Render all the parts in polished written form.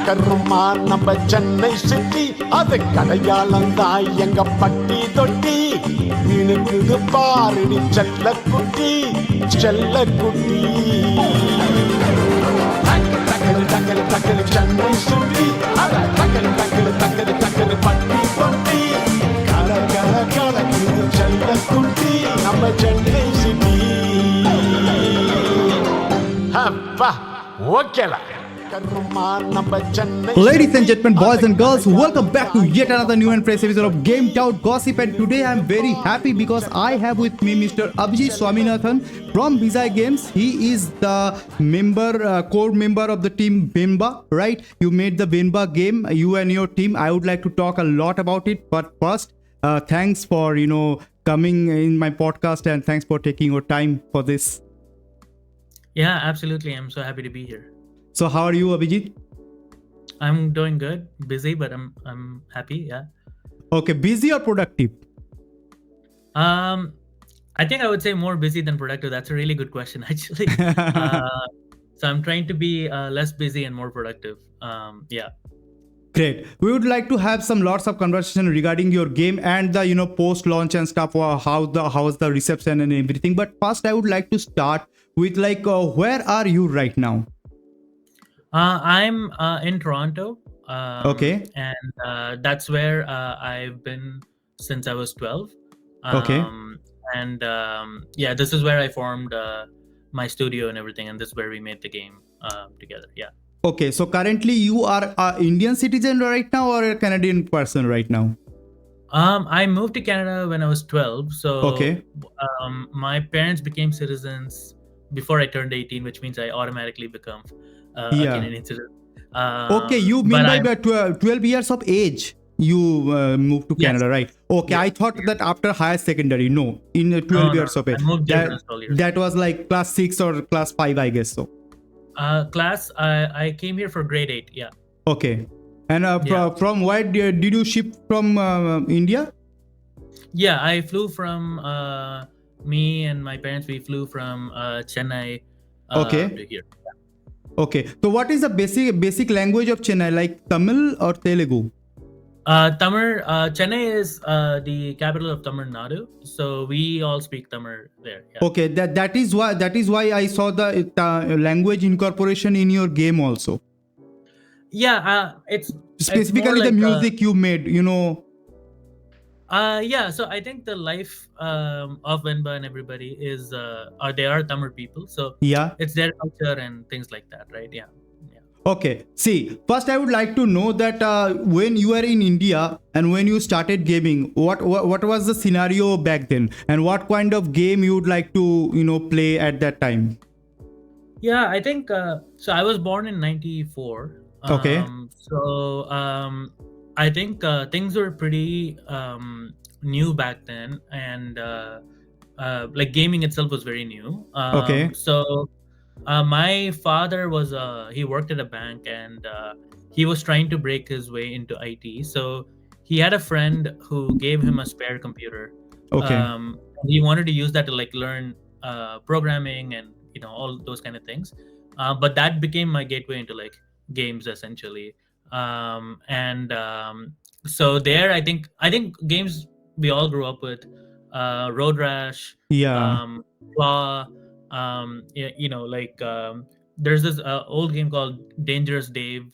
கருமா நம்ம சென்னை சிட்டி அது கடையாளம் தான் எங்க பட்டி தொட்டி இணுக்குது பாருடி செல்ல குட்டி டக்கரு டக்கரு சென்னை சிட்டி அத டக்கரு பட்டி தொட்டி கலக்குது செல்ல குட்டி நம்ம சென்னை சிட்டி அப்பா ஓகேலா. Ladies and gentlemen, boys and girls, welcome back to yet another new and fresh episode of Gametout Gossip. And today I am very happy because I have with me Mr. Abhijeeth Swaminathan from Visai Games. He is the core member of the team Venba, right? You made the Venba game, you and your team. I would like to talk a lot about it, but first, thanks for coming in my podcast and thanks for taking your time for this. Yeah, absolutely. I'm so happy to be here. So how are you, Abhijeeth? I'm doing good. Busy, but I'm happy. Yeah. Okay, busy or productive? I think I would say more busy than productive. That's a really good question, actually. So I'm trying to be less busy and more productive. Yeah. Great. We would like to have lots of conversation regarding your game and the post launch and stuff. How's the reception and everything. But first, I would like to start with where are you right now? I'm in Toronto. Okay. And that's where I've been since I was 12. Okay. And yeah, this is where I formed my studio and everything. And this is where we made the game together. Yeah. Okay. So currently you are an Indian citizen right now or a Canadian person right now? I moved to Canada when I was 12. So okay. My parents became citizens before I turned 18, which means I automatically become a Canadian citizen. Okay, you mean by 12 years of age you moved to Canada, yes. Right? Okay, yes. I thought that after higher secondary. No, in 12 years of age. I moved that was like class 6 or class 5, I guess so. I came here for grade 8, yeah. Okay. And from where did you ship from India? Yeah, I flew from me and my parents, we flew from Chennai to here. Okay, so what is the basic language of Chennai, like Tamil or Telugu? Tamil. Chennai is the capital of Tamil Nadu, so we all speak Tamil there. Yeah. Okay, that is why I saw the language incorporation in your game also. Yeah, it's specifically the music you made, Yeah, so I think the life of Venba and everybody is they are Tamil people, so yeah, it's their culture and things like that, right? Yeah. Okay, see, first I would like to know that when you were in India and when you started gaming, what was the scenario back then and what kind of game you would like to play at that time? Yeah, I think so I was born in 94. Okay. So I think things were pretty new back then, and like gaming itself was very new. Okay. So my father was he worked at a bank, and he was trying to break his way into IT. So he had a friend who gave him a spare computer. Okay. He wanted to use that to learn programming and all those kind of things. But that became my gateway into games essentially. So there, I think games we all grew up with, Road Rash, Claw, there's this old game called Dangerous Dave,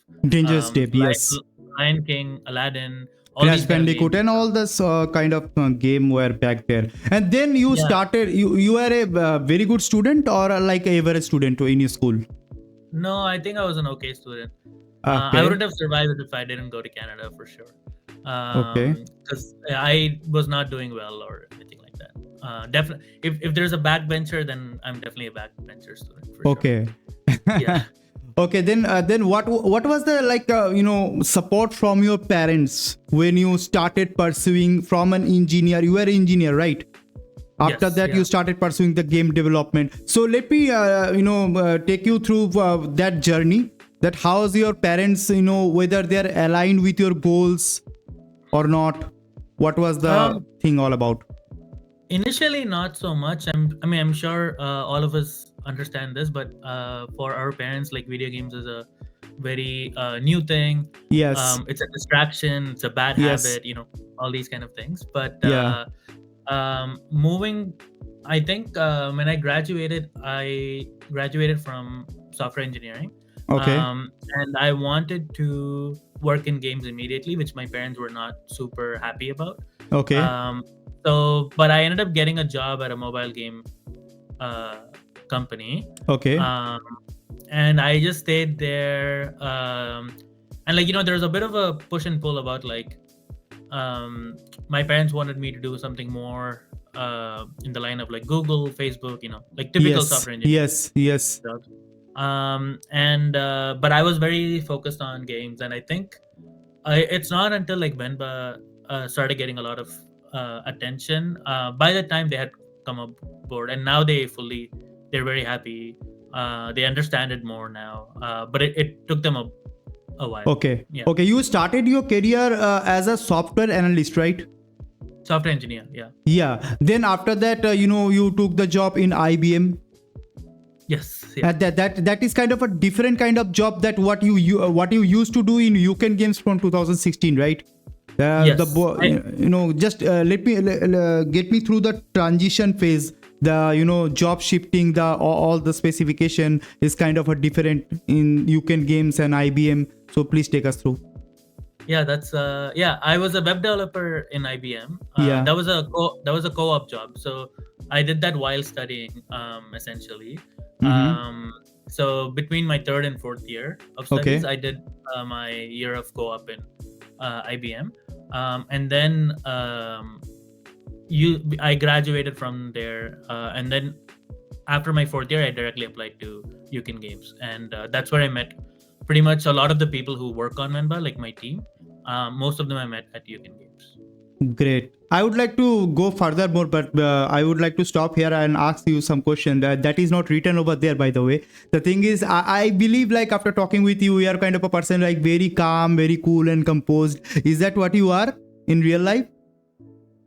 yes, Lion King, Aladdin, Crash Bandicoot, and all this kind of game were back there. And then you started. You were a very good student or like an average student in your school? No, I think I was an okay student. Okay. I wouldn't have survived it if I didn't go to Canada for sure. Okay. Because I was not doing well or anything like that. Definitely, if there's a backbencher, then I'm definitely a backbencher student. For okay. Sure. Yeah. Okay. Then what was the support from your parents when you started pursuing from an engineer? You were an engineer, right? After that, you started pursuing the game development. So let me take you through that journey. That how's your parents, whether they're aligned with your goals or not? What was the thing all about? Initially, not so much. I'm sure all of us understand this, but for our parents, like video games is a very new thing. Yes. It's a distraction, it's a bad Yes. habit, all these kind of things. But Yeah. moving, I think when I graduated from software engineering. Okay. And I wanted to work in games immediately, which my parents were not super happy about. Okay. But I ended up getting a job at a mobile game company. Okay. And I just stayed there. And there's a bit of a push and pull about my parents wanted me to do something more in the line of like Google, Facebook, like typical Yes. software engineering Yes. jobs. But I was very focused on games, and I think it's not until like Venba started getting a lot of attention. By the time they had come aboard, and now they're very happy. They understand it more now, but it took them a while. Okay. Yeah. Okay. You started your career as a software analyst, right? Software engineer, yeah. Yeah. Then after that, you took the job in IBM. Yes. Yeah. That is kind of a different kind of job that what you used to do in UCAN Games from 2016, right? Yes. Just let me get me through the transition phase. The job shifting, all the specification is kind of a different in UCAN Games and IBM. So please take us through. Yeah, that's I was a web developer in IBM. Yeah. That was a co-op job. So I did that while studying, essentially. So between my third and fourth year of studies, Okay. I did my year of co-op in IBM, and then I graduated from there, and then after my fourth year, I directly applied to UCAN Games, and that's where I met pretty much a lot of the people who work on Venba, like my team. Most of them I met at UCAN Games. Great. I would like to go further more, but I would like to stop here and ask you some question that is not written over there, by the way. The thing is, I believe like after talking with you, you are kind of a person like very calm, very cool and composed. Is that what you are in real life?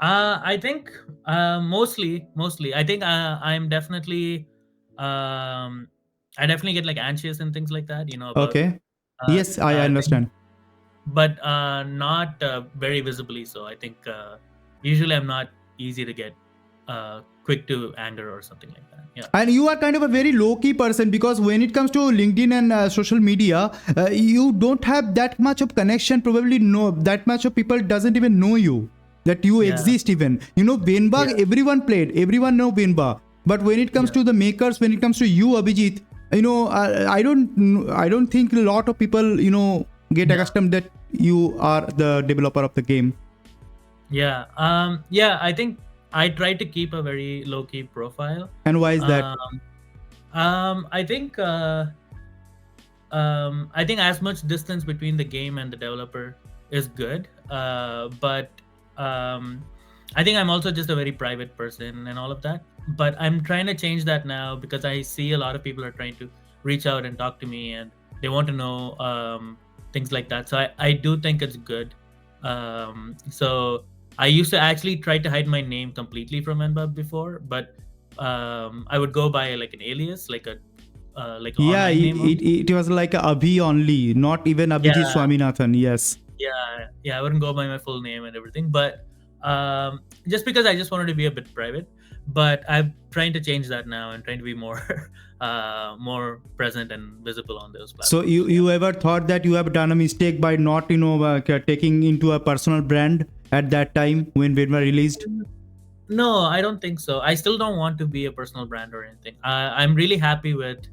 I think mostly. I think I'm definitely I definitely get like anxious and things like that. About, Okay. Yes, I understand. But not very visibly. So I think usually I'm not easy to get quick to anger or something like that. Yeah. And you are kind of a very low-key person, because when it comes to LinkedIn and social media, you don't have that much of connection. Probably that much of people doesn't even know you, that you exist even. Venba, everyone played, everyone know Venba. But when it comes to the makers, when it comes to you, Abhijeeth, I don't think a lot of people, get accustomed that you are the developer of the game. Yeah. I think I try to keep a very low-key profile. And why is that? I think as much distance between the game and the developer is good. But I think I'm also just a very private person and all of that. But I'm trying to change that now, because I see a lot of people are trying to reach out and talk to me, and they want to know things like that. So I do think it's good. So I used to actually try to hide my name completely from Venba before, but I would go by like an alias, like an online name. It was like a Abhi only, not even Abhijeeth Swaminathan. Yes. Yeah, I wouldn't go by my full name and everything, but just because I just wanted to be a bit private. But I'm trying to change that now and trying to be more more present and visible on those platforms. So you ever thought that you have done a mistake by not taking into a personal brand at that time when Venba released? No, I don't think so. I still don't want to be a personal brand or anything. I'm really happy with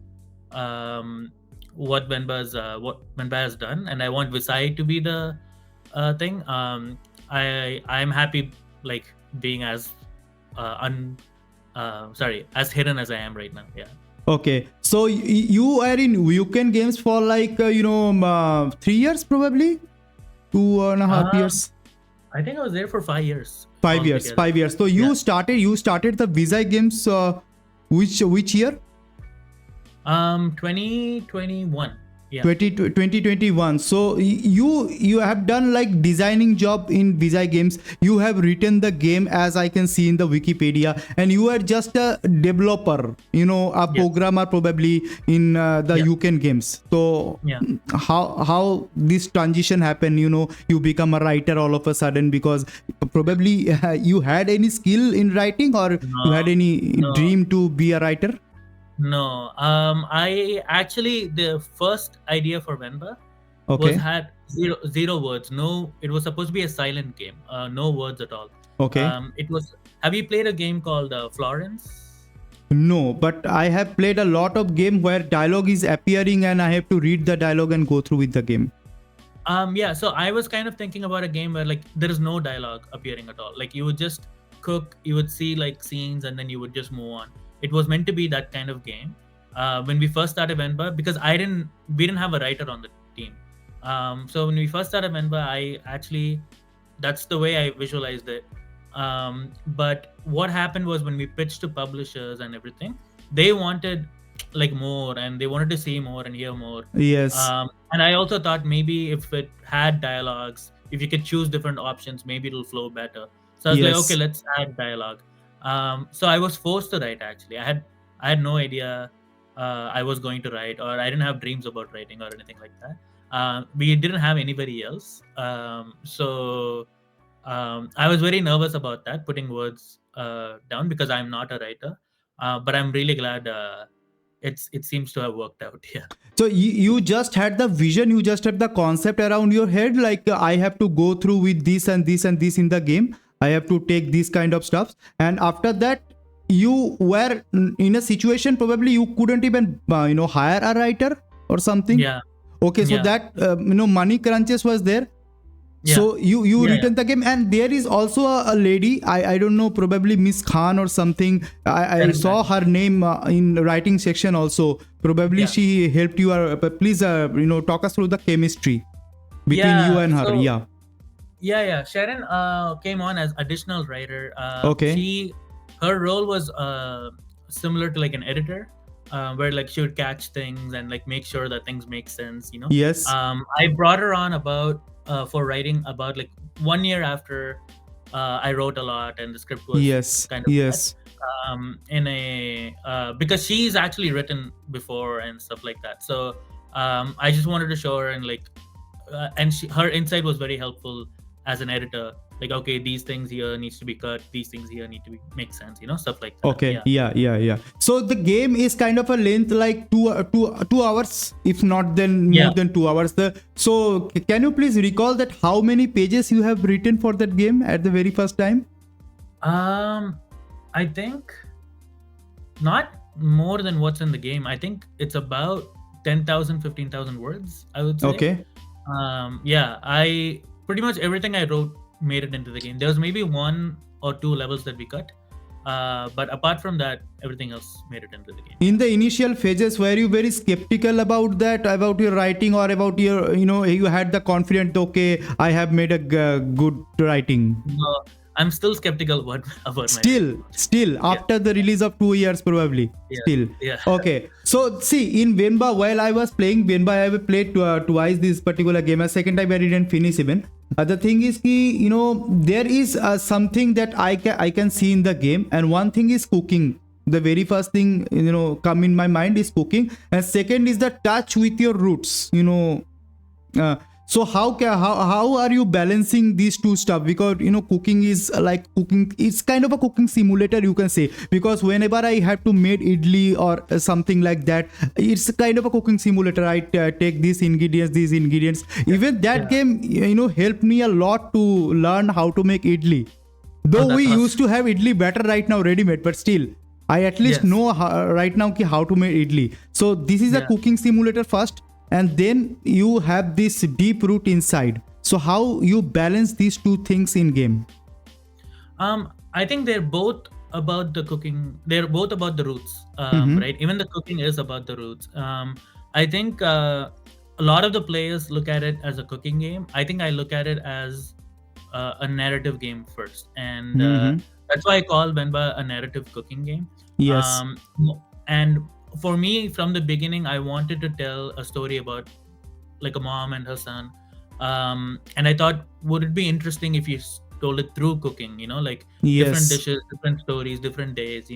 what Venba has done, and I want Visai to be the thing. I'm happy like being as as hidden as I am right now. Yeah. Okay, so you are in UCAN Games for like 3 years, probably 2.5 years. I think I was there for 5 years. 5 years. 5 years. So you started the Visai Games which year? 2021. Yeah. 2021. So you have done like designing job in Visai Games. You have written the game, as I can see in the Wikipedia, and you are just a developer, a programmer probably in the UK games. So Yeah. how this transition happened? You become a writer all of a sudden, because probably you had any skill in writing, or you had any dream to be a writer? No. I actually, the first idea for Venba Okay. had zero words. No, it was supposed to be a silent game. No words at all. Okay. It was. Have you played a game called Florence? No, but I have played a lot of game where dialogue is appearing and I have to read the dialogue and go through with the game. Yeah. So I was kind of thinking about a game where like there is no dialogue appearing at all. Like you would just cook, you would see like scenes, and then you would just move on. It was meant to be that kind of game. When we first started Venba, because we didn't have a writer on the team. So when we first started Venba, that's the way I visualized it. But what happened was when we pitched to publishers and everything, they wanted like more, and they wanted to see more and hear more. Yes. And I also thought maybe if it had dialogues, if you could choose different options, maybe it'll flow better. So I was like, okay, let's add dialogue. So I was forced to write. Actually, I had no idea I was going to write, or I didn't have dreams about writing or anything like that. We didn't have anybody else, so I was very nervous about that, putting words down, because I'm not a writer. But I'm really glad it seems to have worked out. Yeah. So you just had the vision, you just had the concept around your head, like I have to go through with this and this and this in the game. I have to take this kind of stuff. And after that, you were in a situation probably you couldn't even hire a writer or something. Yeah. Okay, so that money crunches was there. Yeah. So you written the game, and there is also a lady, I don't know, probably Miss Khan or something. I saw her name in writing section also. Probably she helped you. Please talk us through the chemistry between you and her. So, yeah. Sharon came on as additional writer. Okay. Her role was similar to like an editor, where like she would catch things and like make sure that things make sense. Yes. I brought her on for writing about like 1 year after I wrote a lot and the script was kind of because she's actually written before and stuff like that. So I just wanted to show her, and like and her insight was very helpful as an editor. Like, okay, these things here needs to be cut, these things here need to make sense, stuff like that. Okay. Yeah. So the game is kind of a length like 2 hours, if not then more than 2 hours. So can you please recall that how many pages you have written for that game at the very first time? I think not more than what's in the game. I think it's about 10,000, 15,000 words, I would say. Okay. I pretty much everything I wrote made it into the game. There was maybe 1 or 2 levels that we cut, but apart from that, everything else made it into the game. In the initial phases, were you very skeptical about your writing, or about your you had the confidence, okay, I have made a good writing? No, I'm still skeptical about my Still after the release of 2 years probably. Okay, so see, in Venba, while I was playing Venba, I have played twice this particular game. A second time I didn't finish even. The thing is, there is something that I can see in the game, and one thing is cooking. The very first thing come in my mind is cooking, and second is the touch with your roots. So how are you balancing these two stuff? Because cooking is like cooking. It's kind of a cooking simulator, you can say, because whenever I have to make idli or something like that, it's kind of a cooking simulator. I take these ingredients. Even that game helped me a lot to learn how to make idli. Though we used to have idli batter right now ready-made, but still I at least know right now how to make idli. So this is a cooking simulator first, and then you have this deep root inside. So how you balance these two things in game? I think they're both about the cooking. They're both about the roots, right? Even the cooking is about the roots. I think a lot of the players look at it as a cooking game. I think I look at it as a narrative game first, and that's why I call Venba a narrative cooking game. Yes. And for me, from the beginning, I wanted to tell a story about like a mom and her son. And I thought, would it be interesting if you told it through cooking? Like different Yes. dishes, different stories, different days.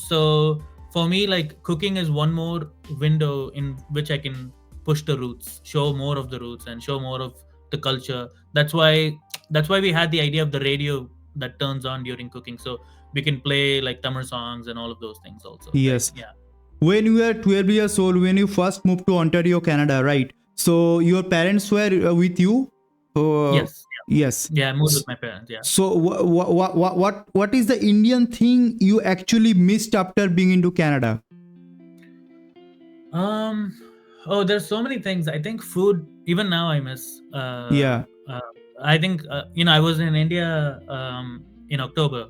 So for me, like cooking is one more window in which I can push the roots, show more of the roots, and show more of the culture. That's why we had the idea of the radio that turns on during cooking, so we can play like Tamil songs and all of those things also, right? Yes. Yeah. When you were 12 years old, when you first moved to Ontario, Canada, right? So your parents were with you? Yes. Yes. Yeah, I moved with my parents. Yeah. So what is the Indian thing you actually missed after being into Canada? Um. Oh, there's so many things. I think food. Even now, I miss. Yeah. Uh, I think I was in India in October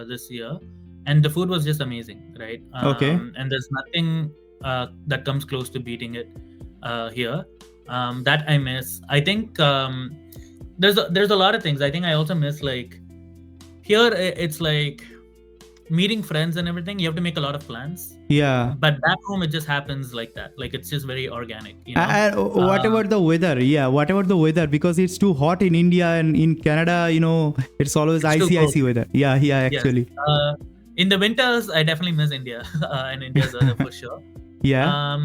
this year, and the food was just amazing, right? Okay. And there's nothing that comes close to beating it here. That I miss. I think there's a lot of things. I think I also miss, like here it's like meeting friends and everything. You have to make a lot of plans, Yeah. but back home it just happens like that. Like it's just very organic, And what uh, about the weather? Yeah, what about the weather? Because it's too hot in India and in Canada, it's always it's too icy, cold. icy weather. Yeah, yeah, Yes. actually. In the winters I definitely miss India and India's weather for sure. Yeah.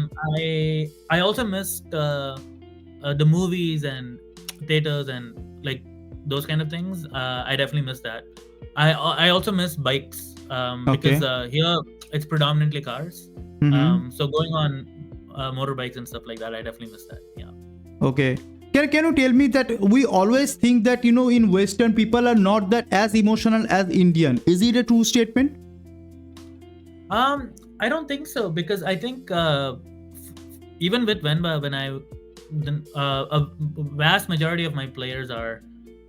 I also missed the movies and theaters and like those kind of things. I definitely miss that. I also miss bikes because Okay. here it's predominantly cars. Mm-hmm. So going on motorbikes and stuff like that, I definitely miss that. Yeah. Okay. Can you tell me that we always think that, in Western people are not that as emotional as Indian. Is it a true statement? I don't think so, because I think even with Venba, a vast majority of my players are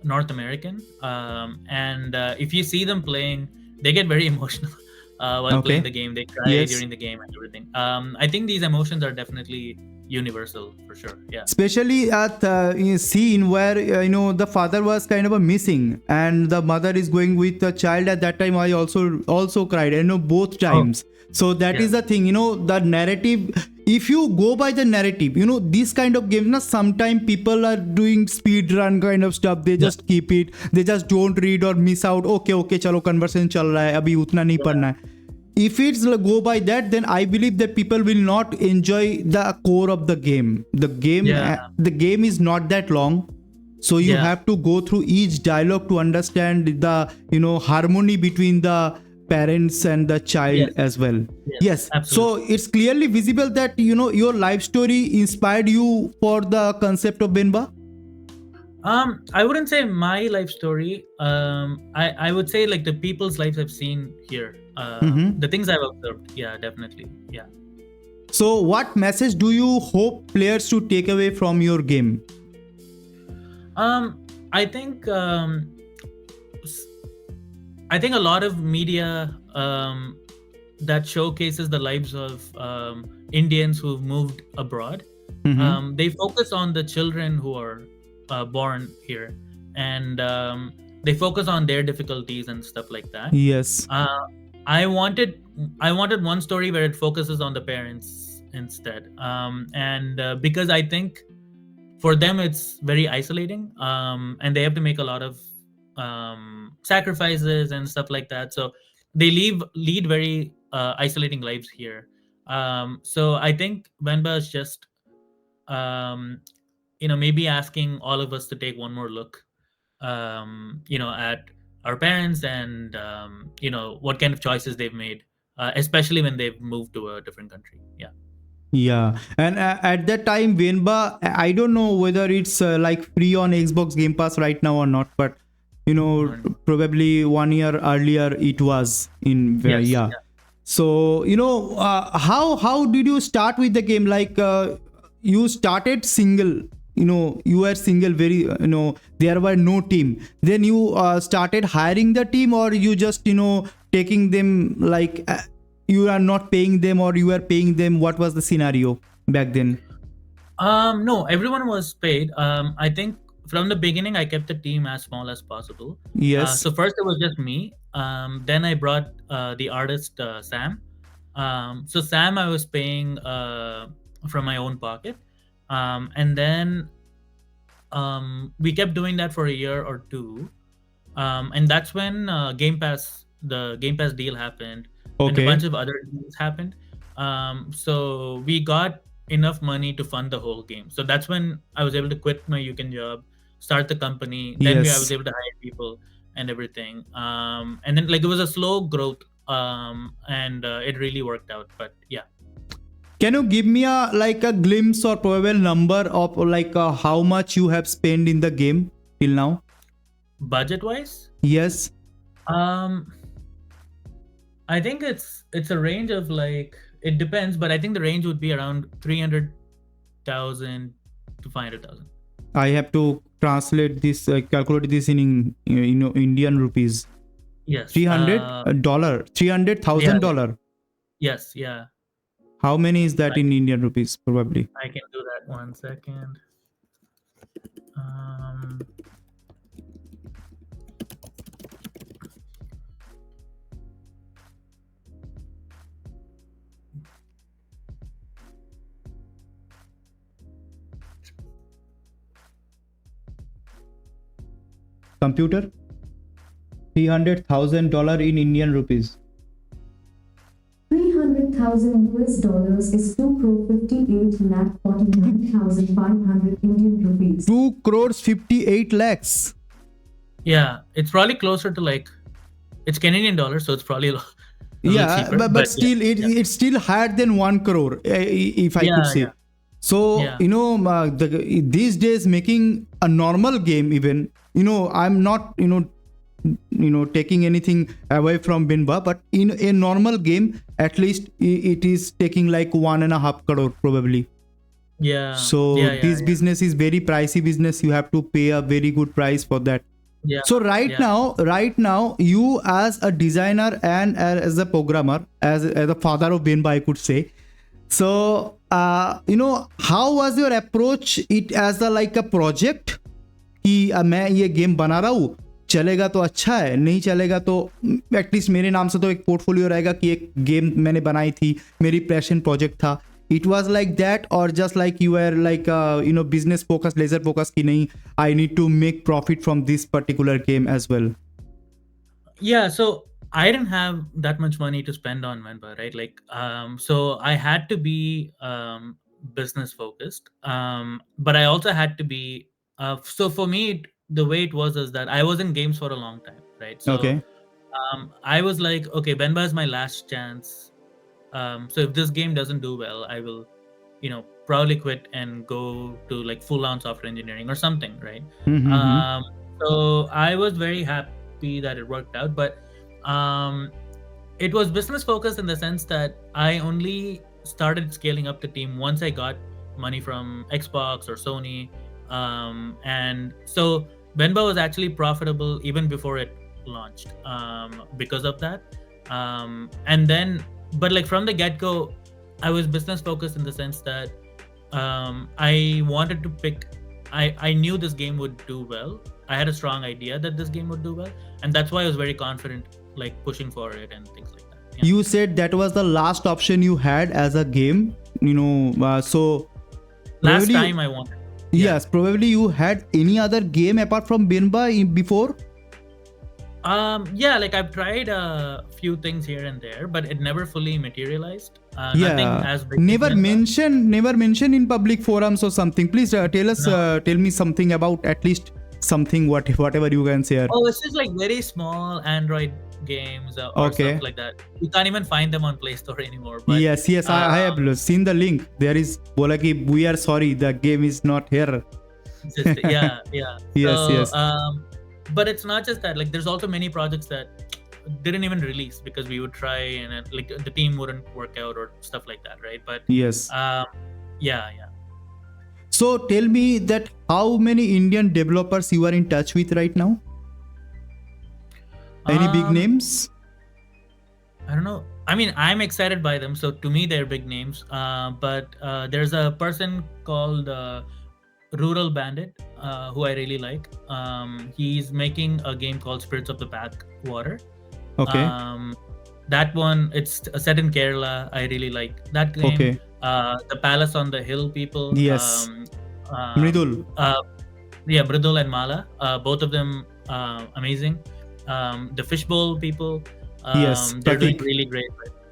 North American, and if you see them playing, they get very emotional while playing Okay. the game. They cry Yes. during the game and everything. I think these emotions are definitely universal for sure. Yeah. Especially at in a scene where the father was kind of a missing and the mother is going with the child. At that time I also cried, both Oh, times. So that yeah. is the thing, the narrative. If you go by the narrative, this kind of games, sometimes people are doing speed run kind of stuff. They Yeah. just keep it, they just don't read or miss out. Okay, chalo conversation chal raha hai, abhi utna nahi Yeah. padna hai. If it's go by that, then I believe that people will not enjoy the core of the game. Yeah. The game is not that long, so you Yeah. have to go through each dialogue to understand the harmony between the parents and the child Yes. as well. Yes. Yes, so Absolutely. it's clearly visible that your life story inspired you for the concept of Benba. I wouldn't say my life story. I would say like the people's lives I've seen here. Mm-hmm. The things I've observed. Yeah, definitely. Yeah. So what message do you hope players to take away from your game? I think s- I think a lot of media that showcases the lives of Indians who've moved abroad. Mm-hmm. They focus on the children who are born here, and they focus on their difficulties and stuff like that. Yes. I wanted one story where it focuses on the parents instead, and because I think for them it's very isolating, and they have to make a lot of sacrifices and stuff like that. So they lead very isolating lives here. So I think Venba is just maybe asking all of us to take one more look at our parents and what kind of choices they've made, especially when they've moved to a different country. Yeah. Yeah, and at that time, Venba, I don't know whether it's like free on Xbox Game Pass right now or not, but Mhm. probably 1 year earlier it was in Yes. yeah. Yeah. So how did you start with the game? Like you started single, you were single, very there were no team. Then you started hiring the team, or you just taking them like. You are not paying them or you are paying them. What was the scenario back then? No, everyone was paid. I think from the beginning I kept the team as small as possible. Yes. So first it was just me. Then I brought the artist Sam. So Sam I was paying from my own pocket. And then we kept doing that for a year or two, and that's when the Game Pass deal happened, and a Okay. bunch of other deals happened. So we got enough money to fund the whole game. So that's when I was able to quit my UCAN job, start the company. Then I was Yes. able to hire people and everything. And then like it was a slow growth, and it really worked out. But yeah. Can you give me a glimpse or probable number of how much you have spent in the game till now? Budget wise, Yes. um, I think it's a range of like, it depends, but I think the range would be around 300,000 to 500,000. I have to translate this, calculate this in Indian rupees. Yes. $300, $300,000. Yes. Yeah. How many is that in Indian rupees? Probably. I can do that. 1 second. Um, Computer. $300,000 in Indian rupees. 300,000 US dollars is 2,58,49,500 Indian rupees. 2 crores 58 lakhs. yeah, it's probably closer to like, it's Canadian dollars, so it's probably a little Yeah, cheaper, but still, it's still higher than 1 crore, if I could say. Yeah. So, Yeah. these days making a normal game, even, I'm not, taking anything away from Venba, but in a normal game, at least it is taking like 1.5 crore probably. Yeah. So this business is very pricey business. You have to pay a very good price for that. Yeah. So right now, you as a designer and as a programmer, as a father of Venba, I could say. So, how was your approach it as like a project? कि मैं ये game बना रहा हूँ, चलेगा तो अच्छा है, नहीं चलेगा तो एटलीस्ट मेरे नाम से तो एक पोर्टफोलियो रहेगा कि एक गेम मैंने बनाई थी, मेरी पैशन प्रोजेक्ट था. It was like that, or just like you were like business focused, laser focused कि नहीं, I need to make profit from this particular game as well. Yeah, so I didn't have that much money to spend on Venba, right? Like, so I had to be business focused, but I also had to be. So for me, the way it was is that I was in games for a long time, right? So Okay. I was like, okay, Venba is my last chance. So if this game doesn't do well, I will, probably quit and go to like full-on software engineering or something, right? So I was very happy that it worked out, but it was business focused in the sense that I only started scaling up the team once I got money from Xbox or Sony, and so Venba was actually profitable even before it launched, because of that. And then, but like from the get-go, I was business focused in the sense that I wanted to pick. I knew this game would do well. I had a strong idea that this game would do well, and that's why I was very confident, like pushing for it and things like that. Yeah. You said that was the last option you had as a game, so Last probably- time I wanted. Yes, probably you had any other game apart from Venba before? Yeah, like I've tried a few things here and there, but it never fully materialized. Nothing as big. Never as Venba. mention in public forums or something. Please tell me something about at least something, whatever you can share. Oh, it's just like very small Android games or Okay. stuff like that. You can't even find them on Play Store anymore. But, Yes, I have seen the link. There is bola ki we are sorry, the game is not here. yeah. Yes. But it's not just that. Like, there's also many projects that didn't even release because we would try and like the team wouldn't work out or stuff like that, right? But Yes. yeah. So tell me that how many Indian developers you are in touch with right now? Any big names? I don't know. I mean, I'm excited by them. So to me, they're big names. But there's a person called Rural Bandit who I really like. He's making a game called Spirits of the Backwater. Okay. That one, it's set in Kerala. I really like that game. Okay. the Palace on the Hill people. Yes. Mridul. Yeah, Bridul and Mala, both of them amazing. The Fishbowl people, Yes. they're doing Pratik. really great.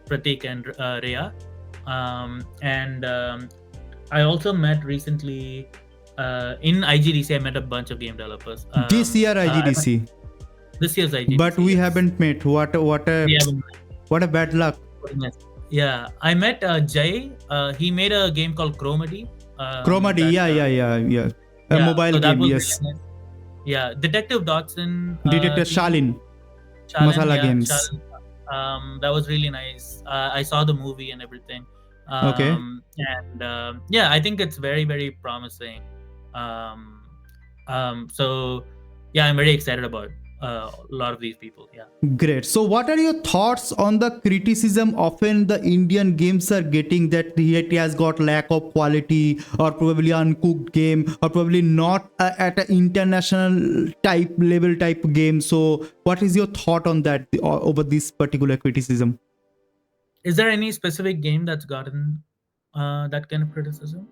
Pratik and Rhea. And I also met recently in IGDC. I met a bunch of game developers. This year I met- IGDC. this year's IGDC. But we yes. haven't met. What We haven't met. a bad luck. Yeah, I met Jay. He made a game called Chromedy. Chromedy. that, Yeah. A yeah, mobile so that game. was Yes. really nice. Yeah, Detective Dodson. Detective Shalin. Masala Games. Shalin, that was really nice. I saw the movie and everything. Okay. And yeah, I think it's very, very promising. So yeah, I'm very excited about a lot of these people. Yeah. Great. So, what are your thoughts on the criticism often the Indian games are getting that it has got lack of quality or probably uncooked game or probably not at an international level type game? So, what is your thought on that over this particular criticism? Is there any specific game that's gotten that kind of criticism?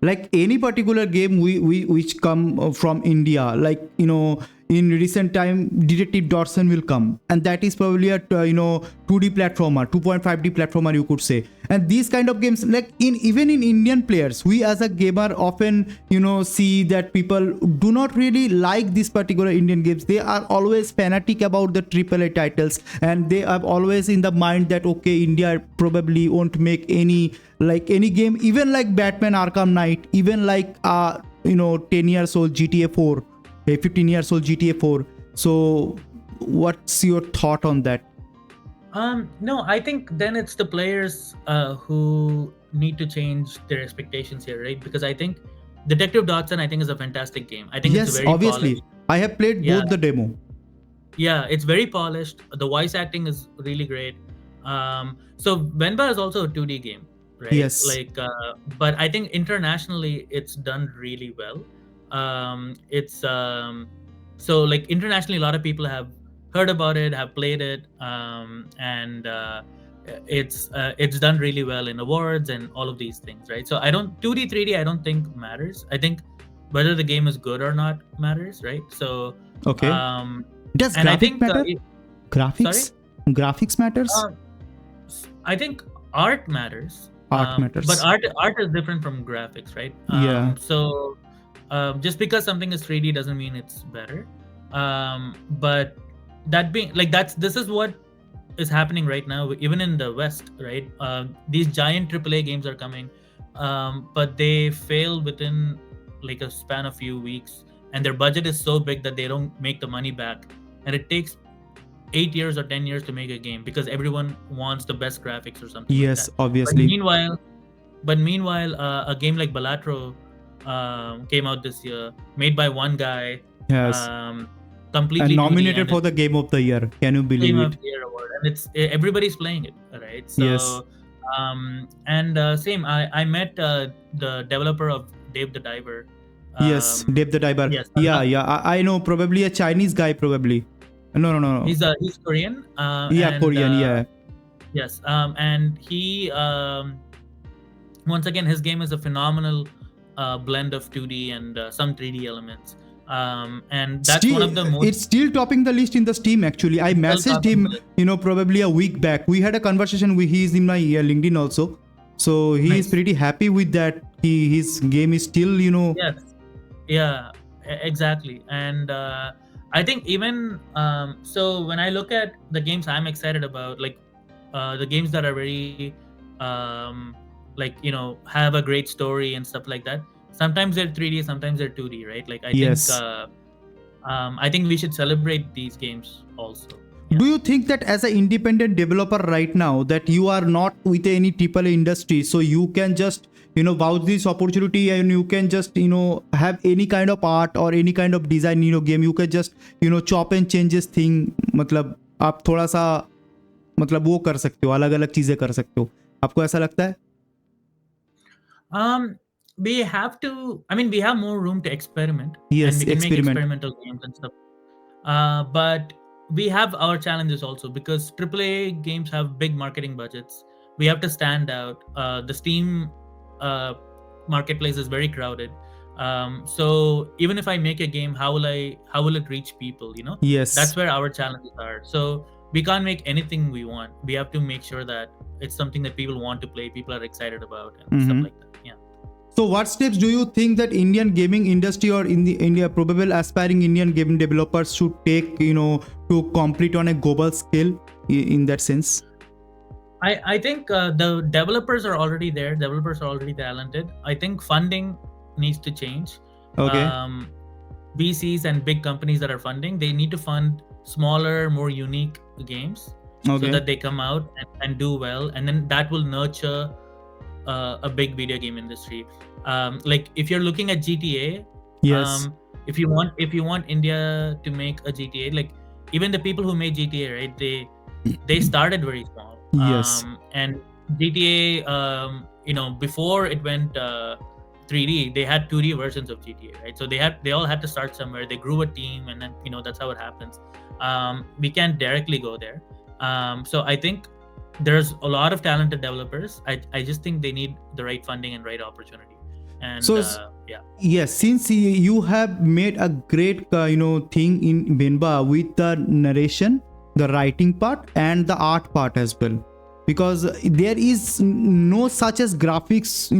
Like any particular game which come from India, like in recent time Detective Dodson will come, and that is probably a 2D platformer, 2.5D platformer you could say. And these kind of games, like even in Indian players, we as a gamer often see that people do not really like these particular Indian games. They are always fanatic about the AAA titles, and they are always in the mind that okay, India probably won't make any game, even like Batman Arkham Knight, even like 10 years old GTA 4, 15 years old GTA 4. So what's your thought on that? No, I think then it's the players who need to change their expectations here, right? Because I think Detective Dodson, I think, is a fantastic game. I think it's Yes, very obviously. polished. I have played Yeah. both the demo. Yeah, it's very polished. The voice acting is really great. So Venba is also a 2D game, right? Yes. But I think internationally it's done really well. So like internationally, a lot of people have heard about it, have played it, and it's done really well in awards and all of these things, right? So 2D 3D I don't think matters. I think whether the game is good or not matters, right? So Okay. Does and I graphics think matter? Graphics? Graphics matters? I think art matters. Art matters. But art is different from graphics, right? Yeah. So just because something is 3D doesn't mean it's better. But that being like this is what is happening right now, even in the West, right? These giant AAA games are coming, but they fail within like a span of few weeks, and their budget is so big that they don't make the money back, and it takes 8 years or 10 years to make a game because everyone wants the best graphics or something. Yes, like that. obviously. But meanwhile, a game like Balatro came out this year, made by one guy. Yes. Completely And 2D, nominated and for the Game of the Year. Can you believe Game it? of the Year award, and it's everybody's playing it, right? So, Yes. Same. I met the developer of Dave the Diver. Yes, Dave the Diver. Yes, Yeah. I know. Probably a Chinese guy. Probably. No. He's Korean. Yeah, Korean. Yeah. Yes. And he once again, his game is a phenomenal blend of 2D and some 3D elements. And that's one of the most. It's still topping the list in the Steam. Actually, I messaged him. Probably a week back. We had a conversation. He's in my LinkedIn also. So he is pretty happy with that. His game is still. Yes. Yeah. Exactly. And I think even so, when I look at the games I'm excited about, like the games that are very have a great story and stuff like that. Sometimes they're 3D, sometimes they're 2D, right? Like I think we should celebrate these games also. Do you think that as an independent developer right now that you are not with any AAA industry, so you can just vouch this opportunity and you can just have any kind of art or any kind of design game, you can just chop and change this thing, मतलब आप थोड़ा सा मतलब वो कर सकते हो, अलग अलग चीजें कर सकते हो, आपको ऐसा लगता है? We have more room to experiment. Yes, and we can experiment. make experimental games and stuff. But we have our challenges also because AAA games have big marketing budgets. we have to stand out. The Steam marketplace is very crowded. So even if I make a game, how will it reach people? Yes. That's where our challenges are. So we can't make anything we want. We have to make sure that it's something that people want to play, people are excited about, and stuff like that. Yeah. So what steps do you think that Indian gaming industry or in the India probable aspiring Indian game developers should take, to compete on a global scale in that sense? I think the developers are already there. Developers are already talented. I think funding needs to change. Okay. VCs and big companies that are funding, they need to fund smaller, more unique games so that they come out and do well, and then that will nurture a big video game industry. Like if you're looking at GTA, yes, if you want India to make a GTA, like even the people who made GTA, right? They started very small. Yes. And GTA, before it went 3D, they had 2D versions of GTA, right? So they all had to start somewhere. They grew a team, and then that's how it happens. We can't directly go there. So I think there's a lot of talented developers. I just think they need the right funding and right opportunity. And so yeah. Yes, since you have made a great thing in Venba with the narration, the writing part, and the art part as well, because there is no such as graphics,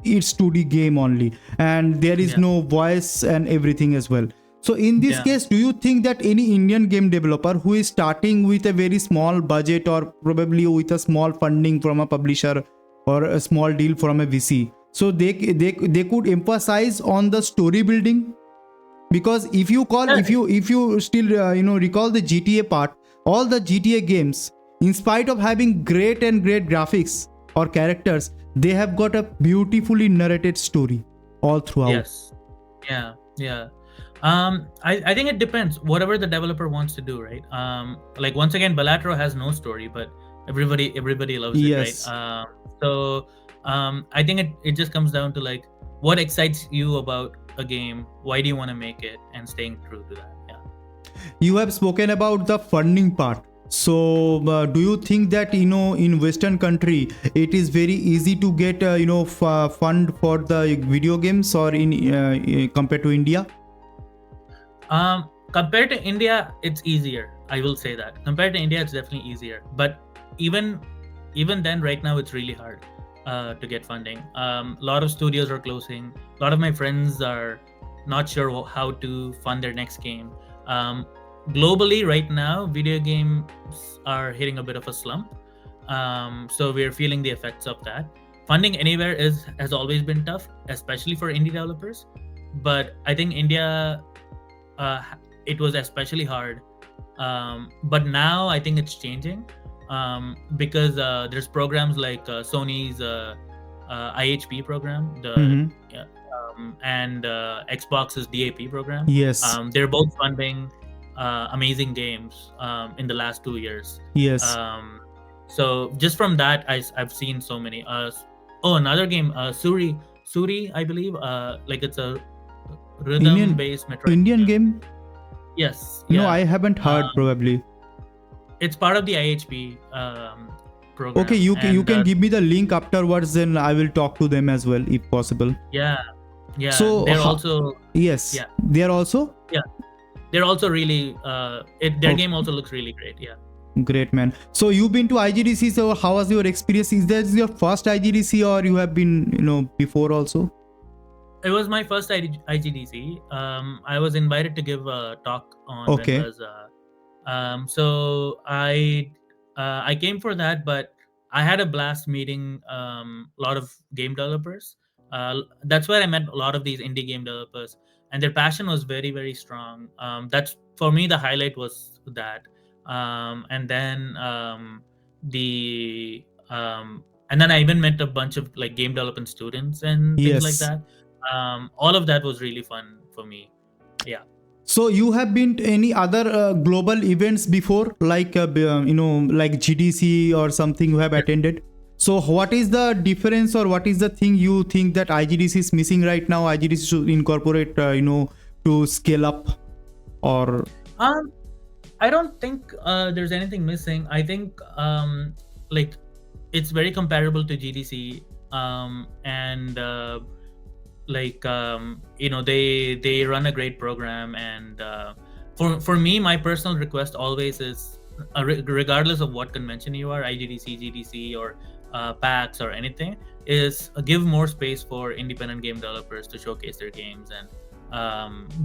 it's 2D game only, and there is no voice and everything as well. So in this case, do you think that any Indian game developer who is starting with a very small budget or probably with a small funding from a publisher or a small deal from a VC, so they could emphasize on the story building? Because if you still recall the GTA part, all the GTA games, in spite of having great graphics or characters, they have got a beautifully narrated story all throughout. Yes. Yeah. I think it depends. Whatever the developer wants to do, right? Like once again, Balatro has no story, but everybody loves it, right? So I think it just comes down to like what excites you about a game, why do you want to make it, and staying true to that. Yeah. You have spoken about the funding part. So do you think that in Western country it is very easy to get fund for the video games, or in compared to India? Compared to India, it's easier. I will say that. Compared to India, it's definitely easier. But even then, right now, it's really hard to get funding. A lot of studios are closing. A lot of my friends are not sure how to fund their next game. Globally, right now, video games are hitting a bit of a slump. So we're feeling the effects of that. Funding anywhere has always been tough, especially for indie developers. But I think India, it was especially hard. But now I think it's changing because there's programs like Sony's IHP program, and Xbox's DAP program. Yes. They're both funding amazing games in the last 2 years. Yes. So just from that, I've seen so many. Another game, Suri, I believe. Like it's a rhythm-based Metroid Indian game. Yes. No, I haven't heard. Probably. It's part of the IHP program. Okay, you can give me the link afterwards, then I will talk to them as well if possible. Yeah. So they're also. Yes. Yeah. They're also. Yeah. They're also really. Their game also looks really great. Yeah. Great, man. So you've been to IGDC. So how was your experience? Is that your first IGDC, or you have been before also? It was my first IGDC. I was invited to give a talk on Venba's. So I came for that, but I had a blast meeting a lot of game developers. That's where I met a lot of these indie game developers, and their passion was very, very strong. That's for me, the highlight was that. And then and then I even met a bunch of like game development students and things like that. All of that was really fun for me. Yeah. So you have been to any other global events before, like like GDC or something you have attended? So what is the difference, or what is the thing you think that IGDC is missing right now? IGDC should incorporate, to scale up, or? I don't think there's anything missing. I think like it's very comparable to GDC, and they run a great program, and for me, my personal request always is, regardless of what convention you are, IGDC, GDC, or PAX or anything, is give more space for independent game developers to showcase their games, and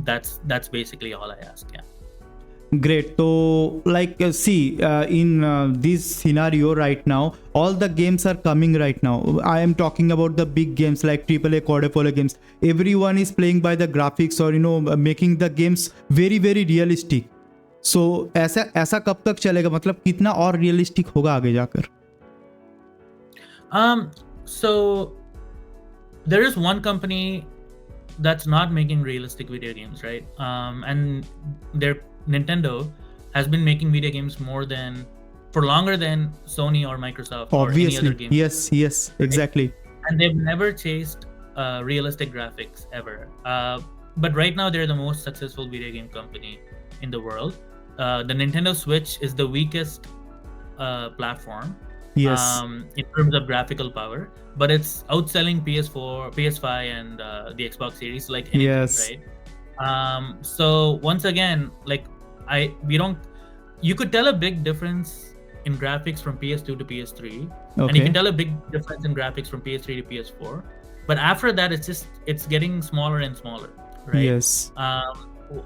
that's basically all I ask. Yeah. Great. So, in this scenario right now, all the games are coming right now. I am talking about the big games like AAA, quadruple games. Everyone is playing by the graphics or making the games very very realistic. So ऐसा कब तक चलेगा, मतलब कितना और realistic होगा आगे जाकर? So there is one company that's not making realistic video games, right? And their Nintendo has been making video games for longer than Sony or Microsoft or any other game. Yes, exactly. And they've never chased realistic graphics ever. But right now they're the most successful video game company in the world. The Nintendo Switch is the weakest platform. Yes. In terms of graphical power, but it's outselling PS4, PS5, and the Xbox Series like anything, Yes. right? So once again, you could tell a big difference in graphics from PS2 to PS3, and you can tell a big difference in graphics from PS3 to PS4. But after that, it's getting smaller and smaller, right? Yes.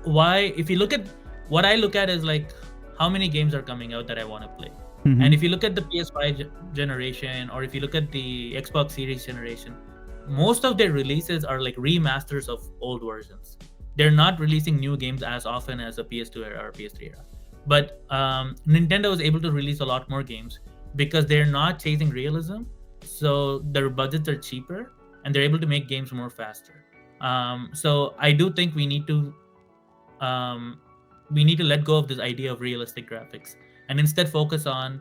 Why? If you look at what I look at is like how many games are coming out that I want to play. Mhm. And if you look at the PS5 generation, or if you look at the Xbox Series generation, most of their releases are like remasters of old versions. They're not releasing new games as often as a PS2 era or PS3 era. But Nintendo is able to release a lot more games because they're not chasing realism. So their budgets are cheaper and they're able to make games more faster. So I do think we need to let go of this idea of realistic graphics and instead focus on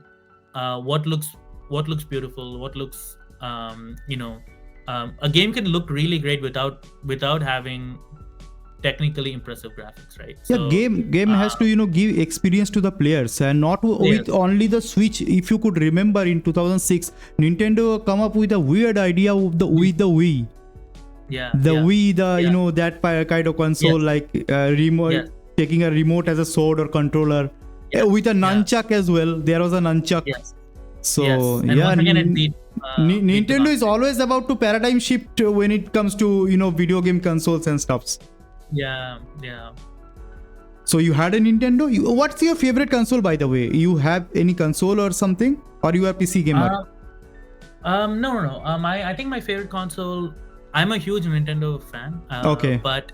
what looks beautiful, what looks a game can look really great without having technically impressive graphics, right? Yeah, game has to give experience to the players, and not with only the Switch. If you could remember, in 2006, Nintendo come up with a weird idea with the Wii. Wii, that kind of console, like remote, taking a remote as a sword or controller, with a nunchuck as well. There was a nunchuck. So and once again, it beat, Nintendo is always about to paradigm shift when it comes to video game consoles and stuffs. Yeah. So you had a Nintendo. What's your favorite console, by the way? You have any console or something, or you are PC gamer? No. I think my favorite console. I'm a huge Nintendo fan. Okay. But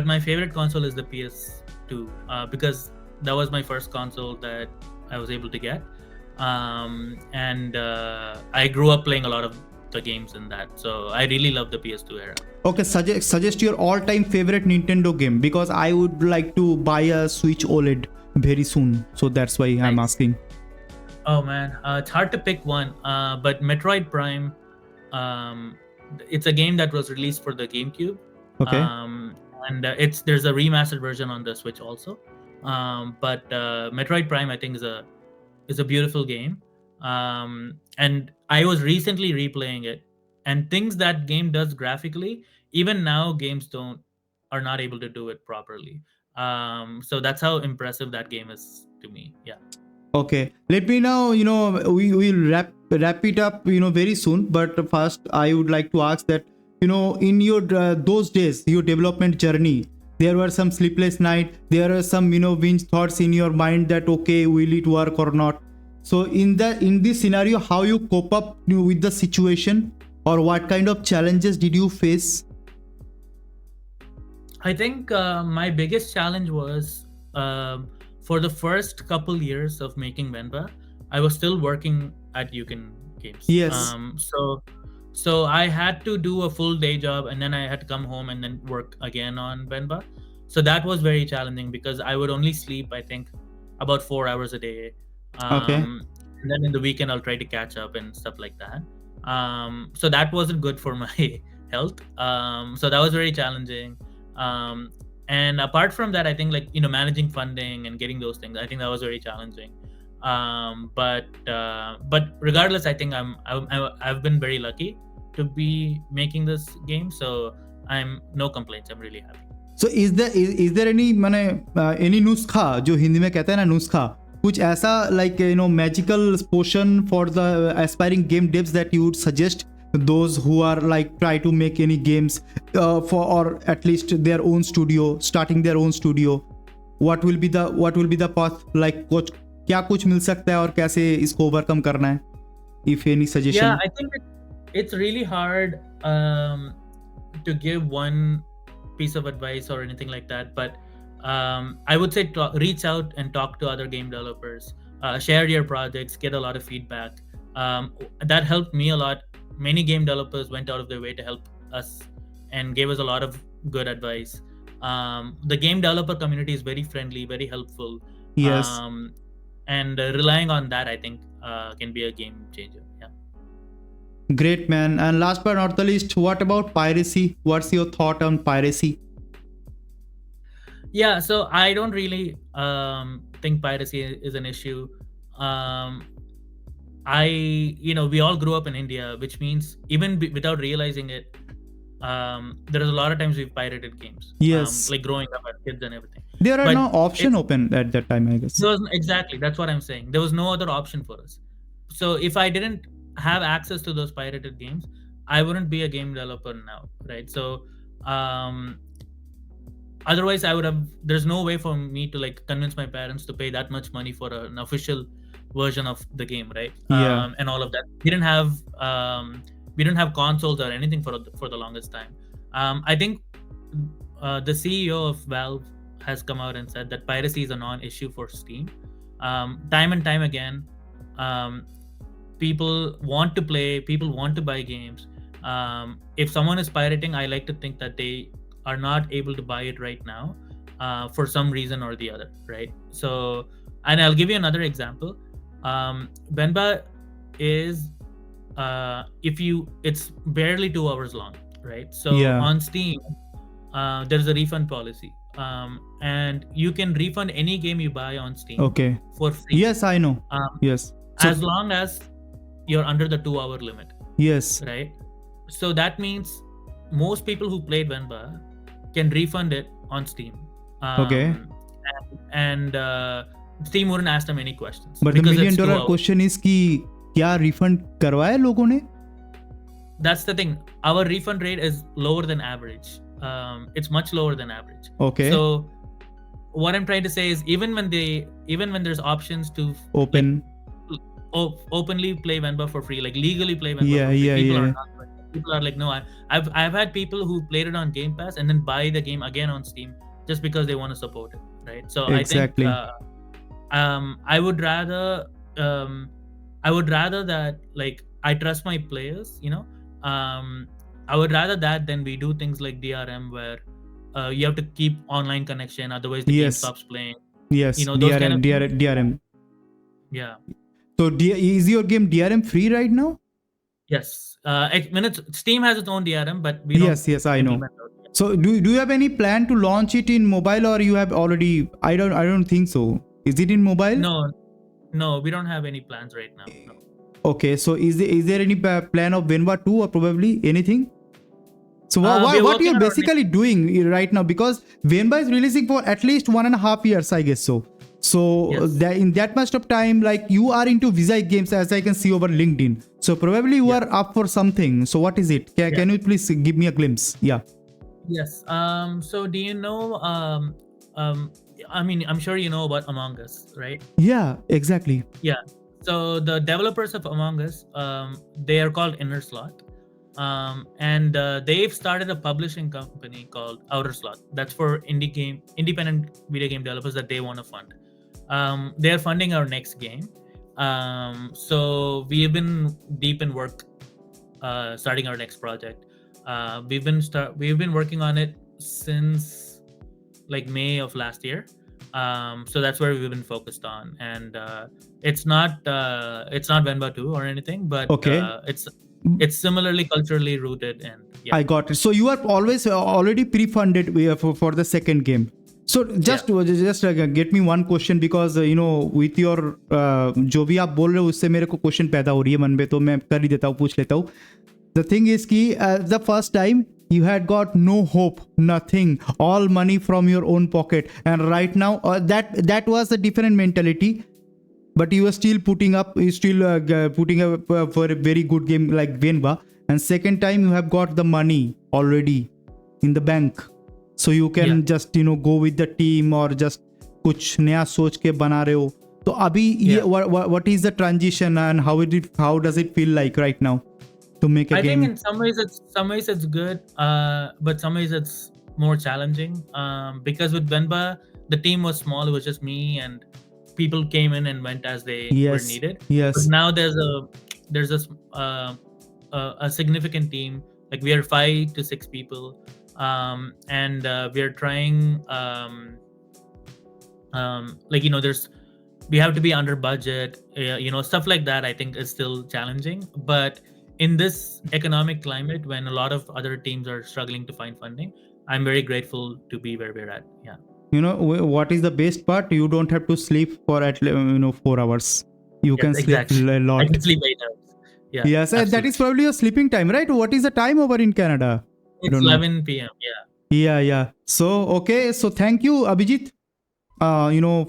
my favorite console is the PS2 because that was my first console that I was able to get, and I grew up playing a lot of the games in that. So I really love the PS2 era. Okay, suggest your all-time favorite Nintendo game, because I would like to buy a Switch OLED very soon. So that's why I'm asking. Oh man, it's hard to pick one. But Metroid Prime, it's a game that was released for the GameCube. Okay. And there's a remastered version on the Switch also. But Metroid Prime, I think, is a beautiful game. And I was recently replaying it, and things that game does graphically, even now games are not able to do it properly. So that's how impressive that game is to me. Yeah. Okay, let me now, we will wrap it up, very soon. But first, I would like to ask that, in your those days, your development journey, there were some sleepless nights. There are some, whinge thoughts in your mind that, okay, will it work or not? So in this scenario, how you cope up with the situation, or what kind of challenges did you face? I think my biggest challenge was for the first couple years of making Venba, I was still working at Gametout Games. Yes. So I had to do a full day job, and then I had to come home and then work again on Venba. So that was very challenging because I would only sleep, I think, about 4 hours a day. Okay. And then in the weekend, I'll try to catch up and stuff like that. So that wasn't good for my health. So that was very challenging. And apart from that, I think managing funding and getting those things, I think that was very challenging. But regardless, I think I've been very lucky to be making this game, so I'm no complaints. I'm really happy. So is there any माने any नुस्खा जो हिंदी में कहते हैं ना नुस्खा कुछ ऐसा like magical potion for the aspiring game devs that you would suggest those who are like try to make any games for or at least their own studio starting their own studio what will be the path like कुछ क्या कुछ मिल सकता है और कैसे इसको overcome करना है if any suggestion? Yeah, I think it's really hard to give one piece of advice or anything like that, but I would say reach out and talk to other game developers, share your projects, get a lot of feedback. That helped me a lot. Many game developers went out of their way to help us and gave us a lot of good advice. The game developer community is very friendly, very helpful. Yes. And relying on that, I think, can be a game changer. Yeah. Great, man. And last but not the least, what about Piracy? What's your thought on Piracy? Yeah, so I don't really think piracy is an issue. We all grew up in India, which means even without realizing it, there is a lot of times we've pirated games. Yes. Like growing up as kids and everything. There are no option open at that time, I guess. Exactly, that's what I'm saying. There was no other option for us. So if I didn't have access to those pirated games, I wouldn't be a game developer now, right? So otherwise I would have, there's no way for me to like convince my parents to pay that much money for an official version of the game, right? Yeah. And all of that. We didn't have consoles or anything for the longest time. I think the CEO of Valve has come out and said that piracy is a non-issue for Steam. Time and time again, people want to play, people want to buy games. If someone is pirating, I like to think that they are not able to buy it right now for some reason or the other, right? So, and I'll give you another example. Venba is it's barely 2 hours long, right? So Yeah. on Steam, there's a refund policy, and you can refund any game you buy on Steam Okay. for free. Yes, I know. Yes. So, As long as you're under the 2 hour limit, yes. right? So that means most people who played Venba can refund it on Steam. Okay. And Steam wouldn't ask them any questions. But the because $1 it's 2 million hours. question is कि क्या refund करवाया लोगों ने? That's the thing. Our refund rate is lower than average. It's much lower than average. Okay. So what I'm trying to say is even when there's options to Open. openly play Venba for free, like legally play Venba Yeah, for free, yeah, people yeah. are not. People are like, no, I've had people who played it on Game Pass and then buy the game again on Steam just because they want to support it, right? So Exactly. I think I would rather that, like, I trust my players, I would rather that than we do things like DRM where you have to keep online connection, otherwise the game Yes. stops playing. Yes. Those DRM. kind of DRM. Yeah. So is your game DRM free right now? Yes. Steam has its own DRM, but we don't. Yes, I know. implement those yet. So do you have any plan to launch it in mobile or you have already? I don't think so. Is it in mobile? No, we don't have any plans right now. No. Okay, so is there any plan of Venba 2 or probably anything? So We are what working you're on our basically doing right now, because Venba is releasing for at least 1.5 years, I guess so. So Yes. in that much of time, like you are into Visai Games, as I can see over LinkedIn. So probably you are up for something. So what is it? Can you please give me a glimpse? Yeah. Yes. So do you know? I mean, I'm sure you know about Among Us, right? Yeah, exactly. Yeah. So the developers of Among Us, they are called Inner Slot, and they've started a publishing company called Outer Slot. That's for independent video game developers that they want to fund. They are funding our next game. So we have been deep in work, starting our next project. We've been working on it since like May of last year. So that's where we've been focused on, and it's not Venba 2 or anything, but Okay. it's similarly culturally rooted, and yeah. I got it. So you are always already pre-funded for the second game. So just get me one question because with your जो भी आप बोल रहे हो उससे मेरे को question पैदा हो रही है मन में, तो मैं कर ही देता हूँ, पूछ लेता हूँ. The thing is कि the first time you had got no hope, nothing, all money from your own pocket, and right now that was a different mentality, but you were still putting up for a very good game like Venba, and second time you have got the money already in the bank. So you can just go with the team or just कुछ नया सोच के बना रहे हो. तो अभी ये what is the transition and how does it feel like right now to make a I game? think in some ways it's good, but some ways it's more challenging. Because with Venba, the team was small; it was just me, and people came in and went as they were needed. Yes. But now there's a significant team. Like we are 5 to 6 people. And we are trying we have to be under budget, stuff like that. I think is still challenging, but in this economic climate when a lot of other teams are struggling to find funding, I'm very grateful to be where we're at. What is the best part? You don't have to sleep for 4 hours. You can sleep a lot. I can sleep 8 hours. Yes, that is probably your sleeping time, right? What is the time over in Canada? It's 11 p.m. Yeah. So thank you, Abhijeeth,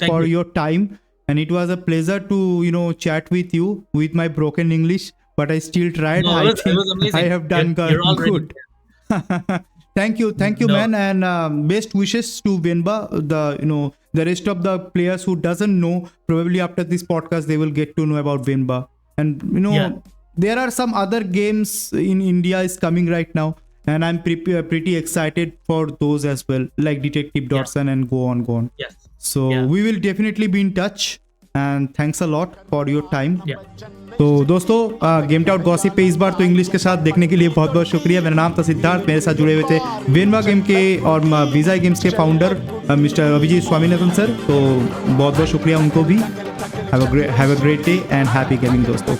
for your time, and it was a pleasure to chat with you with my broken English, but I still tried. No, it was amazing. I have done You're all good. Thank you, man, and best wishes to Venba. The rest of the players who doesn't know, probably after this podcast they will get to know about Venba, and there are some other games in India is coming right now. And I'm pretty excited for those as well, like Detective Dodson and go on. Yes. So we will definitely be in touch, and thanks a lot for your time. Yeah. तो दोस्तों गेमटाउट gossip पे इस बार तो English के साथ देखने के लिए बहुत बहुत शुक्रिया. मेरा नाम था सिद्धार्थ, मेरे साथ जुड़े हुए थे वेनबा गेम के और विजाई गेम्स के founder mister Abhijeet Swaminathan sir. तो बहुत बहुत शुक्रिया उनको भी. Have a great day and happy gaming दोस्तों.